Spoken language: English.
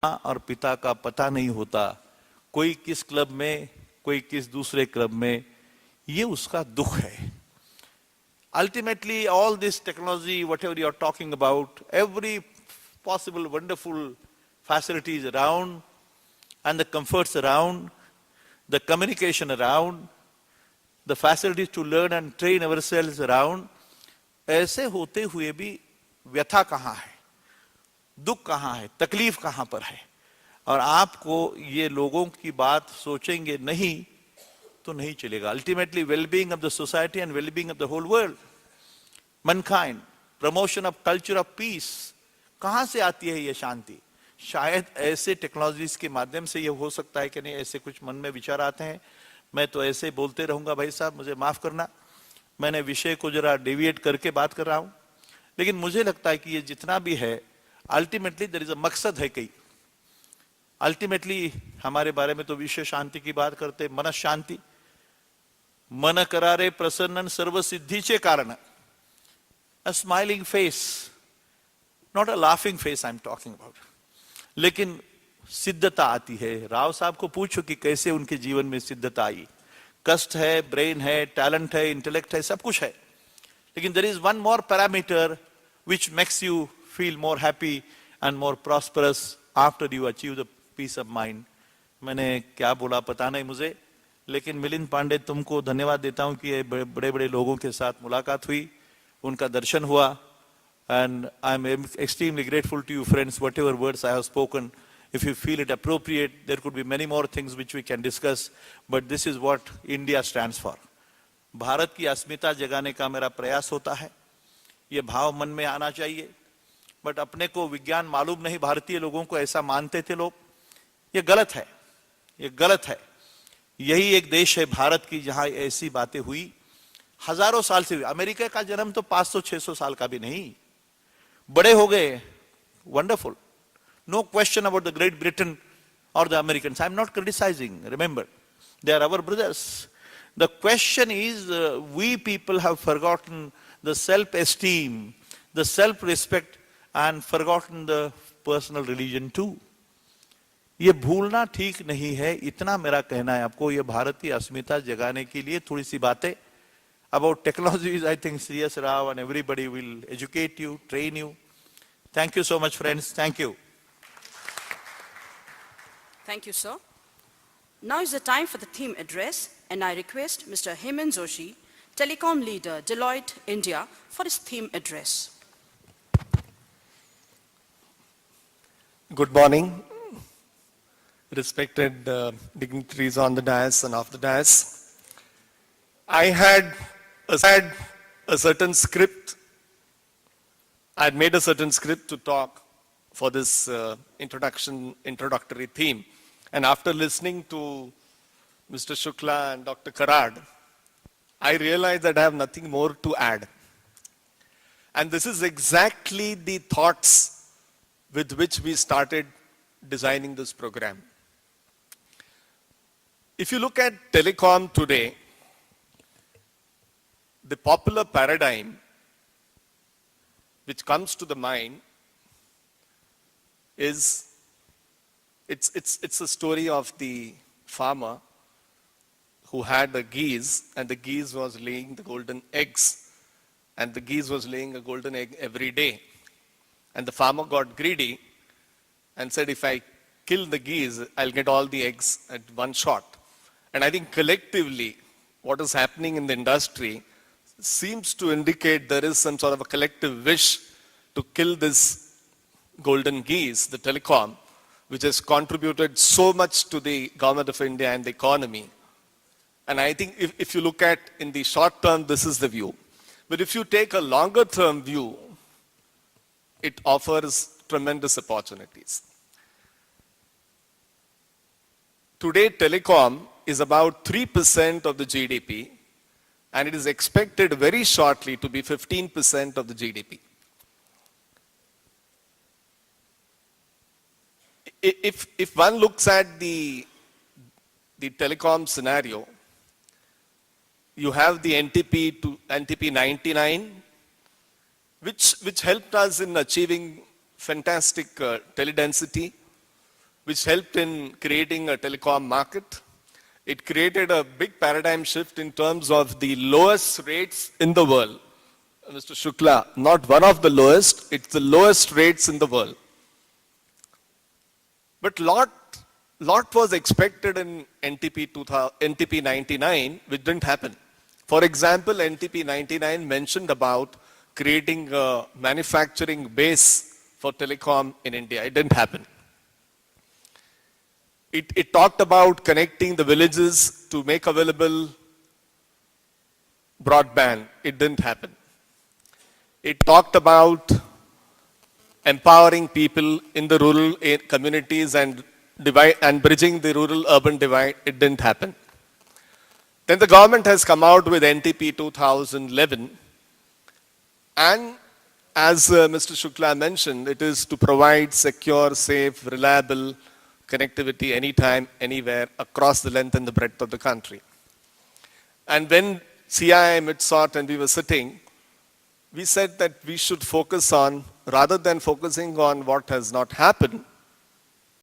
और पिता का पता नहीं होता, कोई किस क्लब में, कोई किस दूसरे क्लब में, ये उसका दुख है. Ultimately, all this technology, whatever you are talking about, every possible wonderful facilities around, and the comforts around, the communication around, the facilities to learn and train ourselves around, ऐसे होते हुए भी व्यथा कहाँ है, दुख कहाँ है, तकलीफ कहाँ पर है. और आपको ये लोगों की बात सोचेंगे नहीं तो नहीं चलेगा. Ultimately wellbeing of the society and wellbeing of the whole world, mankind, promotion of culture of peace, कहां से आती है ये शांति? शायद ऐसे टेक्नोलॉजीज के माध्यम से ये हो सकता है कि नहीं, ऐसे कुछ मन में विचार आते हैं. मैं तो ऐसे बोलते रहूंगा, भाई साहब मुझे माफ करना, मैंने विषय को जरा डेविएट करके बात कर रहा हूं. लेकिन मुझे लगता है कि ये जितना भी है, अल्टीमेटली देयर इज अ मकसद है. कई अल्टीमेटली हमारे बारे में तो विश्व शांति की बात करते, मन शांति, मन करारे प्रसन्न सर्व सिद्धीचे कारण. A smiling face, not a laughing face I'm talking about. लेकिन सिद्धता आती है. राव साहब को पूछो कि कैसे उनके जीवन में सिद्धता आई. कष्ट है, ब्रेन है, टैलेंट है, इंटेलेक्ट है, सब कुछ है. लेकिन there is one more parameter which makes you feel more happy and more prosperous after you achieve the peace of mind. मैंने क्या बोला पता नहीं मुझे, लेकिन मिलिंद पांडे तुमको धन्यवाद देता हूं कि ये बड़े बड़े लोगों के साथ मुलाकात हुई, उनका दर्शन हुआ. And I'm extremely grateful to you friends, whatever words I have spoken. If you feel it appropriate, there could be many more things which we can discuss, but this is what India stands for. Bharat की अस्मिता जगाने का मेरा प्रयास होता है. ये भाव मन में आना चाहिए. बट अपने को विज्ञान मालूम नहीं, भारतीय लोगों को ऐसा मानते थे लोग. ये गलत है, ये गलत है. यही एक देश है भारत की जहां ऐसी बातें हुई हजारों साल से. अमेरिका का जन्म तो 500-600 साल का भी नहीं, बड़े हो गए. Wonderful, no question about the great Britain और the Americans. I am not criticising, remember they are our brothers. The question is we people have forgotten the self esteem, the self respect and forgotten the personal religion too. ये भूलना ठीक नहीं है, इतना मेरा कहना है आपको. ये भारतीय अस्मिता जगाने के लिए थोड़ी सी बातें. About technologies, I think C.S. Rao and everybody will educate you, train you. Thank you so much, friends. Thank you. Thank you, sir. Now is the time for the theme address, and I request Mr. Hemant Joshi, Telecom Leader, Deloitte, India, for his theme address. Good morning, respected dignitaries on the dais and off the dais. I had a certain script. I had made a certain script to talk for this introductory theme. And after listening to Mr. Shukla and Dr. Karad, I realized that I have nothing more to add. And this is exactly the thoughts with which we started designing this program. If you look at telecom today, the popular paradigm which comes to the mind is it's a story of the farmer who had a geese, and the geese was laying the golden eggs, and the geese was laying a golden egg every day. And the farmer got greedy and said, if I kill the geese, I'll get all the eggs at one shot. And I think collectively what is happening in the industry seems to indicate there is some sort of a collective wish to kill this golden geese, the telecom, which has contributed so much to the government of India and the economy. And I think if you look at in the short term, this is the view. But if you take a longer term view, it offers tremendous opportunities. Today, telecom is about 3% of the GDP, and it is expected very shortly to be 15% of the GDP. If one looks at the telecom scenario, you have the NTP 99, which helped us in achieving fantastic teledensity, which helped in creating a telecom market. It created a big paradigm shift in terms of the lowest rates in the world. Mr. Shukla, not one of the lowest, it's the lowest rates in the world. But lot was expected in NTP 99, which didn't happen. For example, NTP 99 mentioned about creating a manufacturing base for telecom in India. It didn't happen. It talked about connecting the villages to make available broadband. It didn't happen. It talked about empowering people in the rural communities and bridging the rural-urban divide. It didn't happen. Then the government has come out with NTP 2011, and as Mr. Shukla mentioned, it is to provide secure, safe, reliable connectivity anytime, anywhere, across the length and the breadth of the country. And when CII met sought and we were sitting, we said that we should focus on, rather than focusing on what has not happened,